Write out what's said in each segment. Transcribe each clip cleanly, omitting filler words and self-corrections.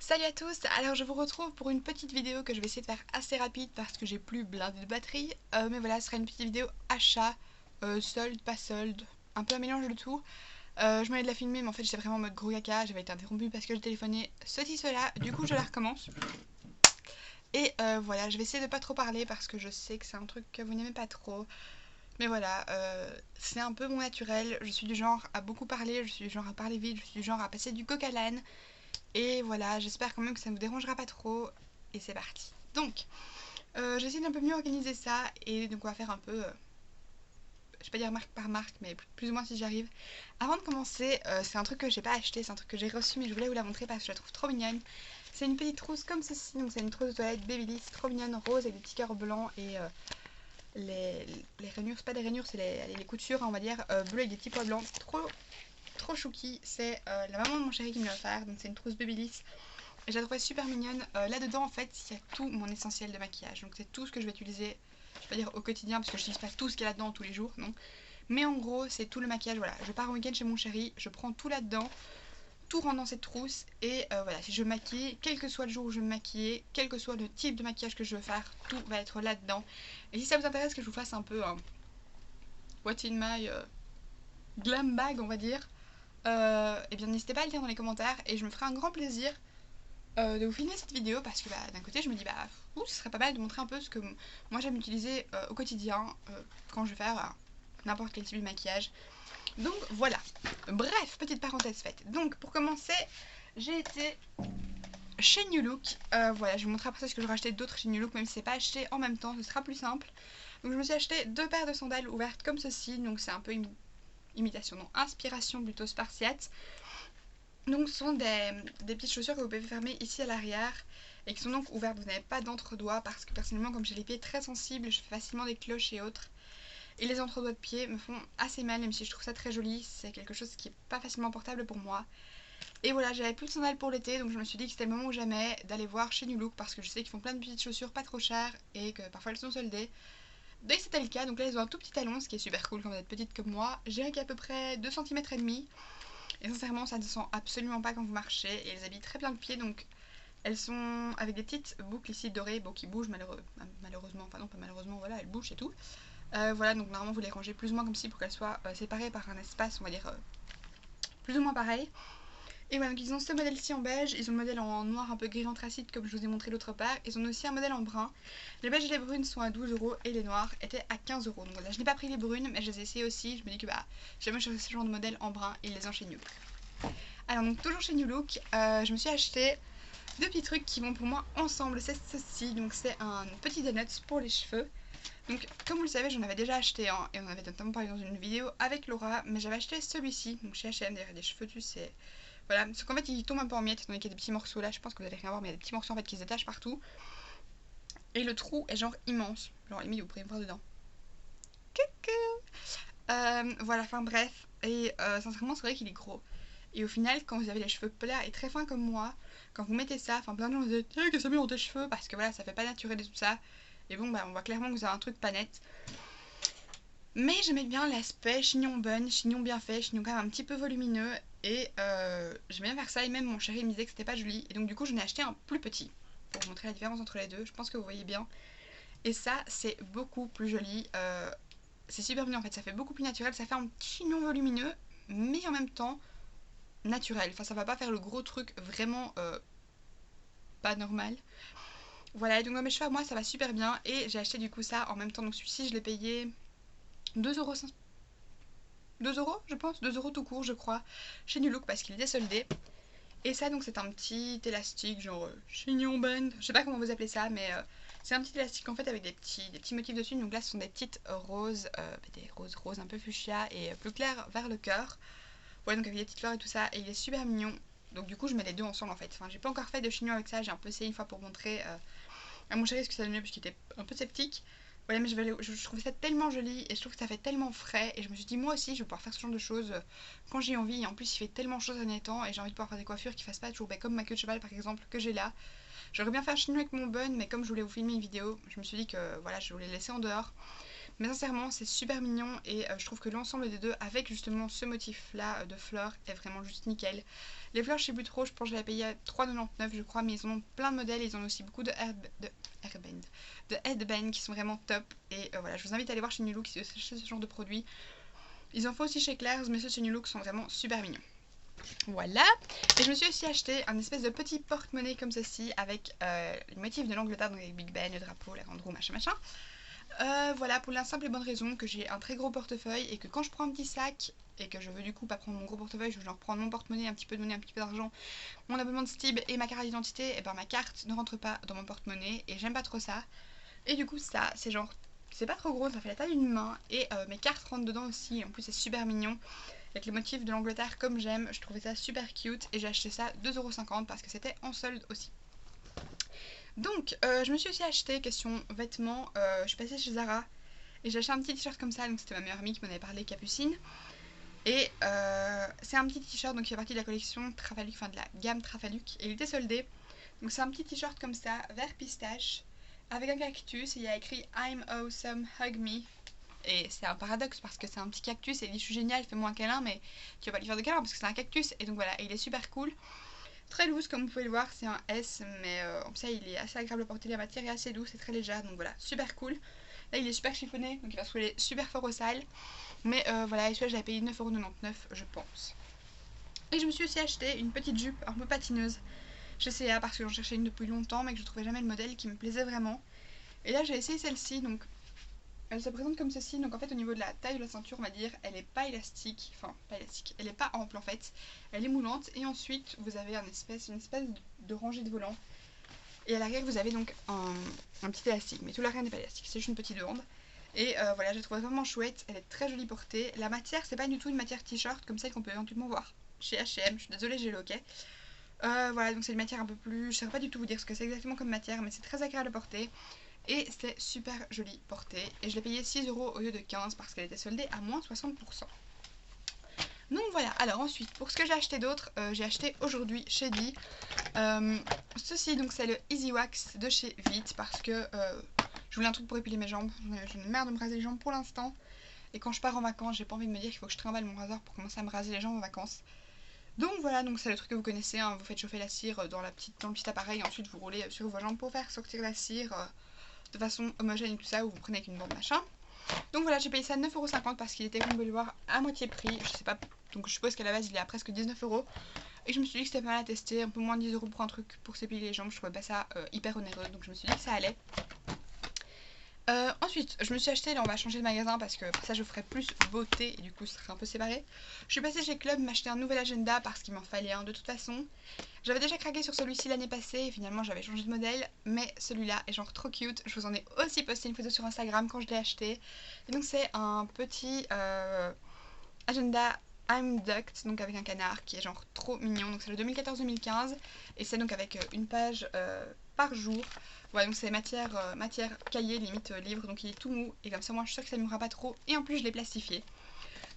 Salut à tous, alors je vous retrouve pour une petite vidéo que je vais essayer de faire assez rapide parce que j'ai plus blindé de batterie. Mais voilà, ce sera une petite vidéo achat, solde, pas solde, un peu un mélange de tout. Je m'allais de la filmer mais en fait j'étais vraiment en mode gros caca, j'avais été interrompue parce que je téléphonais ceci, cela, du coup je la recommence. Et voilà, je vais essayer de pas trop parler parce que je sais que c'est un truc que vous n'aimez pas trop. Mais voilà, c'est un peu mon naturel, je suis du genre à beaucoup parler, je suis du genre à parler vite, je suis du genre à passer du coq à l'âne. Et voilà, j'espère quand même que ça ne vous dérangera pas trop. Et c'est parti. Donc, j'essaie d'un peu mieux organiser ça. Et donc on va faire un peu, je vais pas dire marque par marque, mais plus ou moins si j'y arrive. Avant de commencer, c'est un truc que j'ai pas acheté, c'est un truc que j'ai reçu, mais je voulais vous la montrer parce que je la trouve trop mignonne. C'est une petite trousse comme ceci, donc c'est une trousse de toilette Babyliss, trop mignonne, rose avec des petits cœurs blancs et les rainures, c'est pas des rainures, c'est les coutures, on va dire, bleues avec des petits pois blancs. Trop chouki, c'est la maman de mon chéri qui me l'a offert, donc c'est une trousse Babyliss. Et je la trouvais super mignonne. Là-dedans, en fait, il y a tout mon essentiel de maquillage. Donc, c'est tout ce que je vais utiliser, je vais pas dire au quotidien, parce que je n'utilise pas tout ce qu'il y a là-dedans tous les jours, non. Mais en gros, c'est tout le maquillage. Voilà, je pars en week-end chez mon chéri, je prends tout là-dedans, tout rentre dans cette trousse. Et voilà, si je me maquille, quel que soit le jour où je vais me maquiller, quel que soit le type de maquillage que je veux faire, tout va être là-dedans. Et si ça vous intéresse que je vous fasse un peu un What's in my glam bag, on va dire, et bien n'hésitez pas à le dire dans les commentaires et je me ferai un grand plaisir de vous filmer cette vidéo parce que d'un côté je me dis ce serait pas mal de montrer un peu ce que moi j'aime utiliser au quotidien quand je vais faire n'importe quel type de maquillage. Donc voilà, bref, petite parenthèse faite. Donc pour commencer, j'ai été chez New Look. Voilà, je vais vous montrer après ce que j'aurais acheté d'autres chez New Look, même si c'est pas acheté en même temps, ce sera plus simple. Donc je me suis acheté deux paires de sandales ouvertes comme ceci, donc c'est un peu imitation, non, inspiration plutôt spartiate. Donc ce sont des petites chaussures que vous pouvez fermer ici à l'arrière et qui sont donc ouvertes, vous n'avez pas d'entre-doigts parce que personnellement comme j'ai les pieds très sensibles, je fais facilement des cloches et autres. Et les entre-doigts de pied me font assez mal, même si je trouve ça très joli, c'est quelque chose qui est pas facilement portable pour moi. Et voilà, j'avais plus de sandales pour l'été, donc je me suis dit que c'était le moment ou jamais d'aller voir chez New Look parce que je sais qu'ils font plein de petites chaussures pas trop chères et que parfois elles sont soldées. Dès que c'était le cas, donc là ils ont un tout petit talon, ce qui est super cool quand vous êtes petite comme moi. J'ai un qui est à peu près 2 cm et demi. Et sincèrement, ça ne se sent absolument pas quand vous marchez. Et elles habillent très bien le pied. Donc, elles sont avec des petites boucles ici dorées, bon, qui bougent malheureusement. Enfin, non, pas malheureusement, voilà, elles bougent et tout. Voilà, donc normalement, vous les rangez plus ou moins comme ci pour qu'elles soient séparées par un espace, on va dire, plus ou moins pareil. Et voilà, donc ils ont ce modèle-ci en beige. Ils ont le modèle en noir un peu gris anthracite, comme je vous ai montré l'autre part. Ils ont aussi un modèle en brun. Les beiges et les brunes sont à 12 € et les noirs étaient à 15 €. Donc là, je n'ai pas pris les brunes, mais je les ai essayées aussi. Je me dis que jamais je ce genre de modèle en brun et ils les ont chez New Look. Alors donc toujours chez New Look, je me suis acheté deux petits trucs qui vont pour moi ensemble, c'est ceci, donc c'est un petit donut pour les cheveux. Donc comme vous le savez, j'en avais déjà acheté un et on en avait notamment parlé dans une vidéo avec Laura, mais j'avais acheté celui-ci, donc chez H&M, derrière des cheveux dessus, c'est... Voilà, parce qu'en fait il tombe un peu en miettes, étant donné qu'il y a des petits morceaux là, je pense que vous allez rien voir, mais il y a des petits morceaux en fait qui se détachent partout. Et le trou est genre immense, genre limite vous pourrez me voir dedans. Coucou. Voilà, enfin bref, et sincèrement c'est vrai qu'il est gros. Et au final, quand vous avez les cheveux plats et très fins comme moi, quand vous mettez ça, enfin plein de gens vous disent tiens, qu'est-ce que ça met dans tes cheveux parce que voilà, ça fait pas naturel et tout ça. Et bon, on voit clairement que vous avez un truc pas net. Mais j'aimais bien l'aspect chignon bun, chignon bien fait, chignon quand même un petit peu volumineux. Et j'aimais bien faire ça. Et même mon chéri me disait que c'était pas joli. Et donc du coup, j'en ai acheté un plus petit pour vous montrer la différence entre les deux. Je pense que vous voyez bien. Et ça, c'est beaucoup plus joli. C'est super bien en fait, ça fait beaucoup plus naturel. Ça fait un petit chignon volumineux, mais en même temps naturel. Enfin, ça va pas faire le gros truc vraiment pas normal. Voilà, et donc dans mes cheveux, moi, ça va super bien. Et j'ai acheté du coup ça en même temps. Donc celui-ci, je l'ai payé 2 €. 2 € je pense, 2 € tout court je crois, chez New Look parce qu'il était soldé. Et ça donc c'est un petit élastique genre chignon band, je sais pas comment vous appelez ça, mais c'est un petit élastique en fait avec des petits motifs dessus. Donc là ce sont des petites roses, des roses un peu fuchsia et plus claires vers le cœur. Ouais, donc avec des petites fleurs et tout ça, et il est super mignon. Donc du coup je mets les deux ensemble en fait. Enfin j'ai pas encore fait de chignon avec ça, j'ai un peu essayé une fois pour montrer à mon chéri ce que ça donnait parce qu'il était un peu sceptique. Voilà, mais je trouve ça tellement joli et je trouve que ça fait tellement frais. Et je me suis dit, moi aussi, je vais pouvoir faire ce genre de choses quand j'ai envie. Et en plus, il fait tellement chaud ces derniers temps et j'ai envie de pouvoir faire des coiffures qui fassent pas toujours comme ma queue de cheval par exemple que j'ai là. J'aurais bien fait un chignon avec mon bun, mais comme je voulais vous filmer une vidéo, je me suis dit que voilà, je voulais le laisser en dehors. Mais sincèrement c'est super mignon et je trouve que l'ensemble des deux avec justement ce motif là de fleurs est vraiment juste nickel. Les fleurs je sais plus trop, je pense que je l'avais payé à 3,99 je crois, mais ils ont plein de modèles, ils ont aussi beaucoup de headbands qui sont vraiment top. Et voilà, je vous invite à aller voir chez New Look si vous cherchez ce genre de produits. Ils en font aussi chez Claire's, mais ceux chez New Look sont vraiment super mignons. Voilà, et je me suis aussi acheté un espèce de petit porte-monnaie comme ceci avec le motif de l'Angleterre, donc avec Big Ben, le drapeau, la grande roue, machin machin. Voilà, pour la simple et bonne raison que j'ai un très gros portefeuille et que quand je prends un petit sac et que je veux du coup pas prendre mon gros portefeuille, je veux genre prendre mon porte-monnaie, un petit peu de monnaie, un petit peu d'argent, mon abonnement de Stib et ma carte d'identité, et ben ma carte ne rentre pas dans mon porte-monnaie et j'aime pas trop ça. Et du coup ça, c'est genre, c'est pas trop gros, ça fait la taille d'une main et mes cartes rentrent dedans aussi, en plus c'est super mignon. Avec les motifs de l'Angleterre comme j'aime, je trouvais ça super cute et j'ai acheté ça 2,50 € parce que c'était en solde aussi. Donc je me suis aussi acheté, question vêtements, je suis passée chez Zara et j'ai acheté un petit t-shirt comme ça, donc c'était ma meilleure amie qui m'en avait parlé, Capucine. Et c'est un petit t-shirt donc qui fait partie de la collection Trafaluc, enfin de la gamme Trafaluc, et il était soldé. Donc c'est un petit t-shirt comme ça, vert pistache, avec un cactus et il y a écrit I'm awesome, hug me. Et c'est un paradoxe parce que c'est un petit cactus et il dit je suis génial, fais-moi un câlin, mais tu vas pas lui faire de câlin parce que c'est un cactus. Et donc voilà, et il est super cool. Très loose comme vous pouvez le voir, c'est un S, mais comme ça il est assez agréable à porter, la matière est assez douce et très légère, donc voilà, super cool. Là il est super chiffonné, donc il va se rouler super fort au sale. Mais voilà, et celui-là j'avais payé 9,99 € je pense. Et je me suis aussi acheté une petite jupe un peu patineuse chez C&A parce que j'en cherchais une depuis longtemps mais que je trouvais jamais le modèle qui me plaisait vraiment. Et là j'ai essayé celle-ci, donc elle se présente comme ceci, donc en fait au niveau de la taille de la ceinture on va dire, elle est pas élastique, enfin pas élastique, elle est pas ample en fait, elle est moulante et ensuite vous avez une espèce de rangée de volants. Et à l'arrière vous avez donc un petit élastique, mais tout l'arrière n'est pas élastique, c'est juste une petite bande. Et voilà, je la trouve vraiment chouette, elle est très jolie portée. La matière, c'est pas du tout une matière t-shirt comme celle qu'on peut éventuellement voir chez H&M, je suis désolée, j'ai le ok. Voilà, donc c'est une matière un peu plus, je sais pas du tout vous dire ce que c'est exactement comme matière, mais c'est très agréable à porter. Et c'est super joli portée. Et je l'ai payé 6 € au lieu de 15 parce qu'elle était soldée à moins 60%. Donc voilà, alors ensuite, pour ce que j'ai acheté d'autre, j'ai acheté aujourd'hui chez Di. Ceci, donc c'est le Easy Wax de chez Vite parce que je voulais un truc pour épiler mes jambes. J'en ai marre de me raser les jambes pour l'instant. Et quand je pars en vacances, j'ai pas envie de me dire qu'il faut que je trimballe mon rasoir pour commencer à me raser les jambes en vacances. Donc voilà, donc c'est le truc que vous connaissez, hein, vous faites chauffer la cire dans le petit appareil, et ensuite vous roulez sur vos jambes pour faire sortir la cire de façon homogène et tout ça, ou vous prenez avec une bande machin. Donc voilà, j'ai payé ça 9,50 € parce qu'il était, comme vous pouvez le voir, à moitié prix, je sais pas, donc je suppose qu'à la base il est à presque 19 €. Et je me suis dit que c'était pas mal à tester, un peu moins de 10 € pour un truc pour s'épiler les jambes, je trouvais pas ça hyper onéreux, donc je me suis dit que ça allait. Ensuite, je me suis acheté, là on va changer de magasin parce que ça je ferai plus beauté et du coup ce serait un peu séparé. Je suis passée chez Club m'acheter un nouvel agenda parce qu'il m'en fallait un de toute façon. J'avais déjà craqué sur celui-ci l'année passée et finalement j'avais changé de modèle, mais celui-là est genre trop cute. Je vous en ai aussi posté une photo sur Instagram quand je l'ai acheté. Et donc c'est un petit agenda I'm Duct, donc avec un canard qui est genre trop mignon. Donc c'est le 2014-2015 et c'est donc avec une page par jour. Voilà, donc c'est matière cahier, limite livre, donc il est tout mou et comme ça moi je suis sûre que ça ne mourra pas trop et en plus je l'ai plastifié.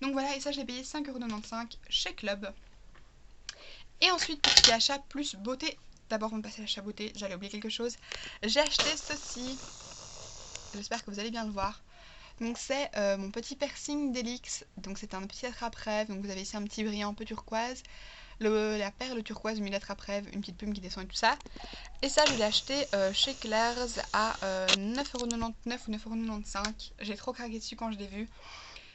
Donc voilà, et ça je l'ai payé 5,95 € chez Club. Et ensuite pour ce qui est achat plus beauté, d'abord on va passer à l'achat beauté, j'allais oublier quelque chose. J'ai acheté ceci, j'espère que vous allez bien le voir. Donc c'est mon petit piercing d'Elix, donc c'est un petit attrape-rêve, donc vous avez ici un petit brillant un peu turquoise. La perle turquoise, 1000 attrape-rêve, une petite plume qui descend et tout ça. Et ça je l'ai acheté chez Claire's à 9,99 € ou 9,95 €. J'ai trop craqué dessus quand je l'ai vu.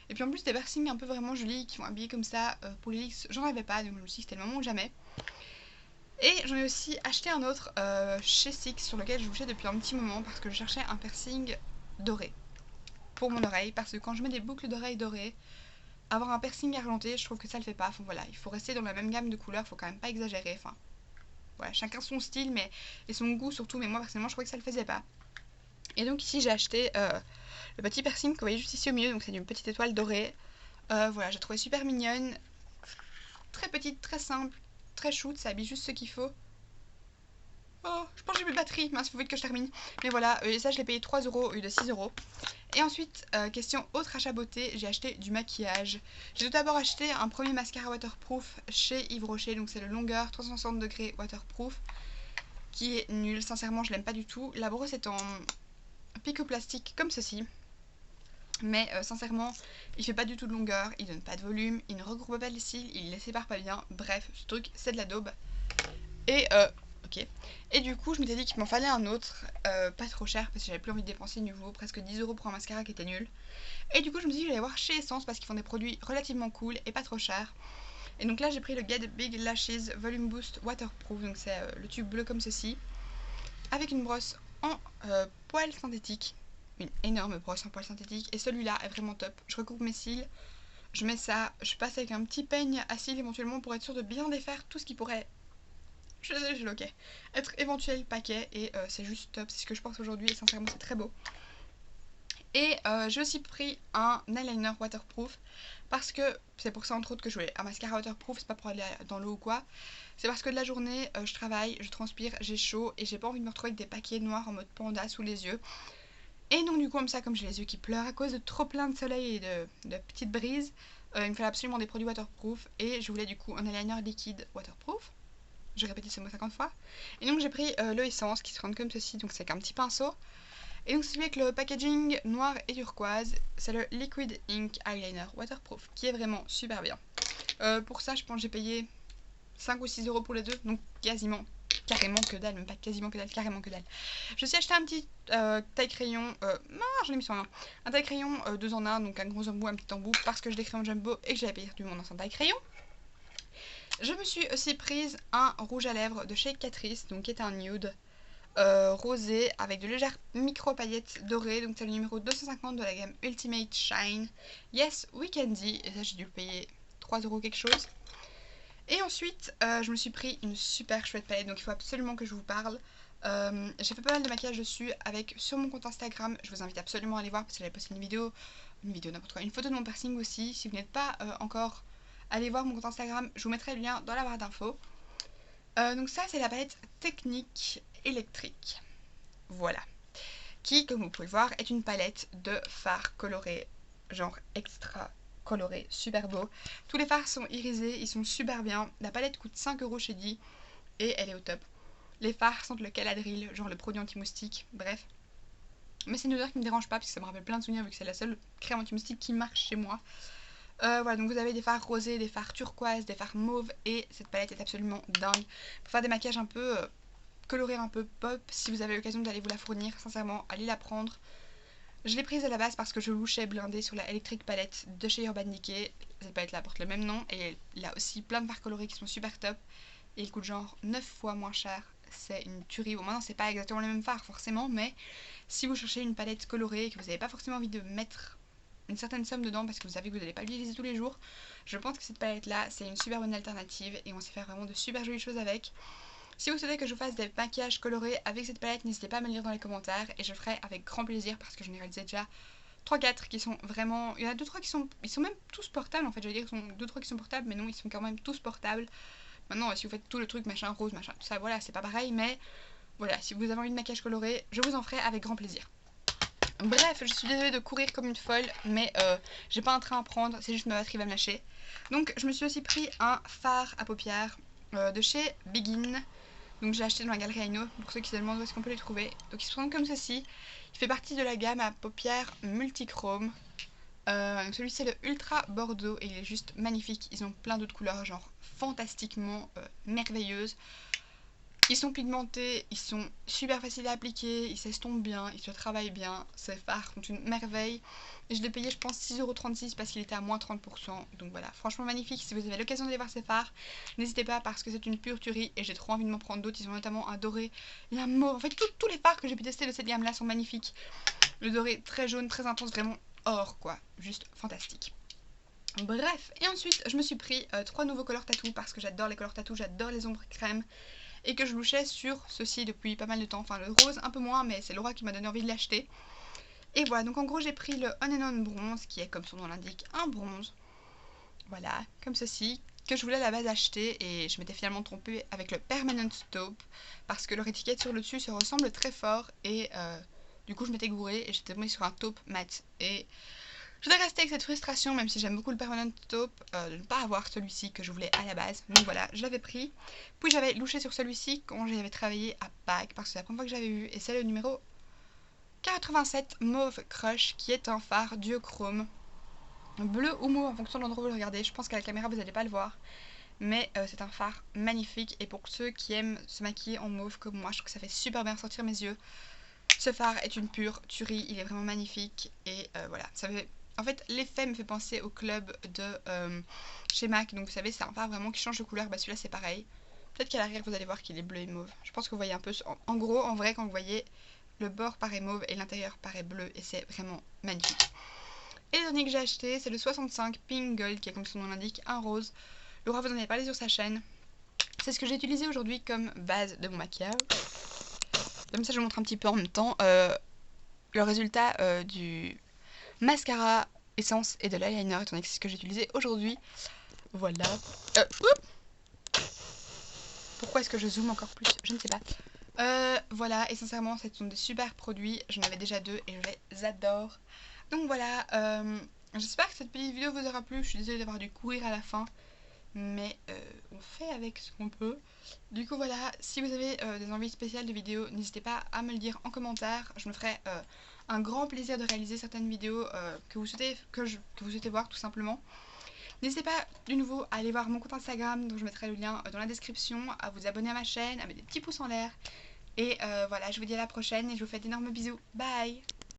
Et puis en plus des piercings un peu vraiment jolis qui vont habiller comme ça pour les Elix, j'en avais pas, donc je me suis dit que c'était le moment ou jamais. Et j'en ai aussi acheté un autre chez Six sur lequel je bougeais depuis un petit moment parce que je cherchais un piercing doré pour mon oreille, parce que quand je mets des boucles d'oreilles dorées, avoir un piercing argenté, je trouve que ça le fait pas. Enfin voilà, il faut rester dans la même gamme de couleurs, faut quand même pas exagérer. Enfin voilà, chacun son style mais et son goût surtout, mais moi personnellement je trouvais que ça le faisait pas. Et donc ici j'ai acheté le petit piercing que vous voyez juste ici au milieu, donc c'est une petite étoile dorée. Voilà, j'ai trouvé super mignonne, très petite, très simple, très shoot, ça habille juste ce qu'il faut. Oh, je pense que j'ai plus de batterie, mince, faut vite que je termine. Mais voilà, et ça je l'ai payé 3 € au lieu de 6 €. Et ensuite, question autre achat beauté, j'ai acheté du maquillage. J'ai tout d'abord acheté un premier mascara waterproof chez Yves Rocher, donc c'est le longueur 360 degrés waterproof, qui est nul, sincèrement je l'aime pas du tout. La brosse est en pico plastique comme ceci. Mais sincèrement, il fait pas du tout de longueur, il donne pas de volume, il ne regroupe pas les cils, il les sépare pas bien. Bref, ce truc c'est de la daube. Et ok. Et du coup, je m'étais dit qu'il m'en fallait un autre, pas trop cher parce que j'avais plus envie de dépenser nouveau, presque 10 € pour un mascara qui était nul. Et du coup, je me suis dit que j'allais voir chez Essence parce qu'ils font des produits relativement cool et pas trop chers. Et donc là, j'ai pris le Get Big Lashes Volume Boost Waterproof, donc c'est le tube bleu comme ceci, avec une brosse en poil synthétique. Une énorme brosse en poil synthétique, et celui-là est vraiment top. Je recoupe mes cils, je mets ça, je passe avec un petit peigne à cils éventuellement pour être sûr de bien défaire tout ce qui pourrait, être éventuel paquet, et c'est juste top, c'est ce que je pense aujourd'hui et sincèrement c'est très beau. Et j'ai aussi pris un eyeliner waterproof parce que c'est pour ça entre autres que je voulais un mascara waterproof, c'est pas pour aller dans l'eau ou quoi, c'est parce que de la journée je travaille, je transpire, j'ai chaud et j'ai pas envie de me retrouver avec des paquets noirs en mode panda sous les yeux. Et donc du coup comme ça, comme j'ai les yeux qui pleurent à cause de trop plein de soleil et de petites brises, il me fallait absolument des produits waterproof et je voulais du coup un eyeliner liquide waterproof. J'ai répété ce mot 50 fois. Et donc j'ai pris le Essence qui se rend comme ceci, donc c'est avec un petit pinceau. Et donc celui avec le packaging noir et turquoise, c'est le Liquid Ink Eyeliner Waterproof qui est vraiment super bien. Pour ça je pense que j'ai payé 5 ou 6 € pour les deux, donc quasiment, carrément que dalle, même pas quasiment que dalle, carrément que dalle. Je me suis acheté un petit taille crayon, j'en ai mis sur un taille crayon 2 en 1, donc un gros embout, un petit embout, parce que je l'ai crayons jumbo et que j'avais perdu mon ancien taille crayon. Je me suis aussi prise un rouge à lèvres de chez Catrice, donc qui est un nude rosé avec de légères micro paillettes dorées, donc c'est le numéro 250 de la gamme Ultimate Shine Yes Weekendy, et ça j'ai dû le payer 3 € quelque chose. Et ensuite je me suis pris une super chouette palette, donc il faut absolument que je vous parle. J'ai fait pas mal de maquillage dessus avec sur mon compte Instagram, je vous invite absolument à aller voir parce que j'avais posté une vidéo n'importe quoi, une photo de mon piercing aussi. Si vous n'êtes pas encore allez voir mon compte Instagram, je vous mettrai le lien dans la barre d'infos. Donc ça c'est la palette technique électrique, voilà, qui comme vous pouvez voir est une palette de fards colorés, genre extra colorés, super beau. Tous les fards sont irisés, ils sont super bien. La palette coûte 5 € chez Di et elle est au top. Les fards sentent le caladril, genre le produit anti-moustique, bref. Mais c'est une odeur qui me dérange pas parce que ça me rappelle plein de souvenirs vu que c'est la seule crème anti-moustique qui marche chez moi. Voilà, donc vous avez des fards rosés, des fards turquoises, des fards mauves, et cette palette est absolument dingue pour faire des maquillages un peu colorés, un peu pop. Si vous avez l'occasion d'aller vous la fournir, sincèrement allez la prendre. Je l'ai prise à la base parce que je louchais blindée sur la Electric Palette de chez Urban Decay. Cette palette là porte le même nom et elle a aussi plein de fards colorés qui sont super top, et il coûte genre 9 fois moins cher. C'est une tuerie. Bon, maintenant c'est pas exactement les mêmes fards forcément, mais si vous cherchez une palette colorée et que vous n'avez pas forcément envie de mettre une certaine somme dedans parce que vous savez que vous n'allez pas l'utiliser tous les jours, je pense que cette palette là c'est une super bonne alternative et on sait faire vraiment de super jolies choses avec. Si vous souhaitez que je vous fasse des maquillages colorés avec cette palette, n'hésitez pas à me le dire dans les commentaires et je ferai avec grand plaisir parce que j'en ai réalisé déjà 3-4 qui sont vraiment... Il y en a 2-3 qui sont... Ils sont même tous portables en fait, j'allais dire qu'ils sont 2-3 qui sont portables, mais non, ils sont quand même tous portables. Maintenant, si vous faites tout le truc machin rose, machin, tout ça, voilà, c'est pas pareil, mais voilà, si vous avez envie de maquillage coloré, je vous en ferai avec grand plaisir. Bref, je suis désolée de courir comme une folle, mais j'ai pas un train à prendre, c'est juste ma batterie va me lâcher. Donc je me suis aussi pris un fard à paupières de chez Begin. Donc j'ai acheté dans la galerie Aino, pour ceux qui se demandent où est-ce qu'on peut les trouver. Donc ils se présentent comme ceci. Il fait partie de la gamme à paupières multichrome. Celui-ci c'est le Ultra Bordeaux et il est juste magnifique. Ils ont plein d'autres couleurs, genre fantastiquement merveilleuses. Ils sont pigmentés, ils sont super faciles à appliquer, ils s'estompent bien, ils se travaillent bien. Ces fards sont une merveille. Et je l'ai payé je pense 6,36 € parce qu'il était à moins 30%. Donc voilà, franchement magnifique. Si vous avez l'occasion d'aller voir ces fards, n'hésitez pas parce que c'est une pure tuerie et j'ai trop envie de m'en prendre d'autres. Ils ont notamment un doré et un mauve. En fait tous les fards que j'ai pu tester de cette gamme là sont magnifiques. Le doré très jaune, très intense, vraiment or quoi, juste fantastique. Bref, et ensuite je me suis pris 3 nouveaux colors tattoo parce que j'adore les colors tattoo, j'adore les ombres crème. Et que je louchais sur ceci depuis pas mal de temps, enfin le rose un peu moins, mais c'est Laura qui m'a donné envie de l'acheter. Et voilà, donc en gros j'ai pris le On and On bronze, qui est comme son nom l'indique, un bronze, voilà, comme ceci, que je voulais à la base acheter, et je m'étais finalement trompée avec le Permanent Taupe, parce que leur étiquette sur le dessus se ressemble très fort, et du coup je m'étais gourée, et j'étais tombée sur un taupe mat, et... je vais rester avec cette frustration, même si j'aime beaucoup le Permanent Taupe, de ne pas avoir celui-ci que je voulais à la base. Donc voilà, je l'avais pris. Puis j'avais louché sur celui-ci quand j'avais travaillé à Pâques, parce que c'est la première fois que j'avais eu. Et c'est le numéro K87 Mauve Crush qui est un phare duochrome bleu ou mauve en fonction de l'endroit où vous le regardez. Je pense qu'à la caméra vous n'allez pas le voir, mais c'est un phare magnifique et pour ceux qui aiment se maquiller en mauve comme moi, je trouve que ça fait super bien ressortir mes yeux. Ce phare est une pure tuerie, il est vraiment magnifique et voilà, ça fait... En fait, l'effet me fait penser au club de chez MAC, donc vous savez, c'est un phare vraiment qui change de couleur. Bah celui-là c'est pareil. Peut-être qu'à l'arrière vous allez voir qu'il est bleu et mauve. Je pense que vous voyez un peu, en gros, en vrai, quand vous voyez, le bord paraît mauve et l'intérieur paraît bleu et c'est vraiment magnifique. Et le dernier que j'ai acheté, c'est le 65 Pink Gold qui est comme son nom l'indique, un rose. Laura vous en avez parlé sur sa chaîne. C'est ce que j'ai utilisé aujourd'hui comme base de mon maquillage. Comme ça je vous montre un petit peu en même temps le résultat du mascara, essence et de l'eyeliner, étant donné que c'est ce que j'ai utilisé aujourd'hui. Voilà. Pourquoi est-ce que je zoome encore plus? Je ne sais pas. Voilà, et sincèrement, ce sont des super produits. J'en avais déjà deux et je les adore. Donc voilà, j'espère que cette petite vidéo vous aura plu. Je suis désolée d'avoir dû courir à la fin, mais on fait avec ce qu'on peut. Du coup voilà, si vous avez des envies spéciales de vidéos, n'hésitez pas à me le dire en commentaire. Je me ferai un grand plaisir de réaliser certaines vidéos que vous souhaitez voir tout simplement. N'hésitez pas de nouveau à aller voir mon compte Instagram, dont je mettrai le lien dans la description, à vous abonner à ma chaîne, à mettre des petits pouces en l'air. Et voilà, je vous dis à la prochaine et je vous fais d'énormes bisous. Bye!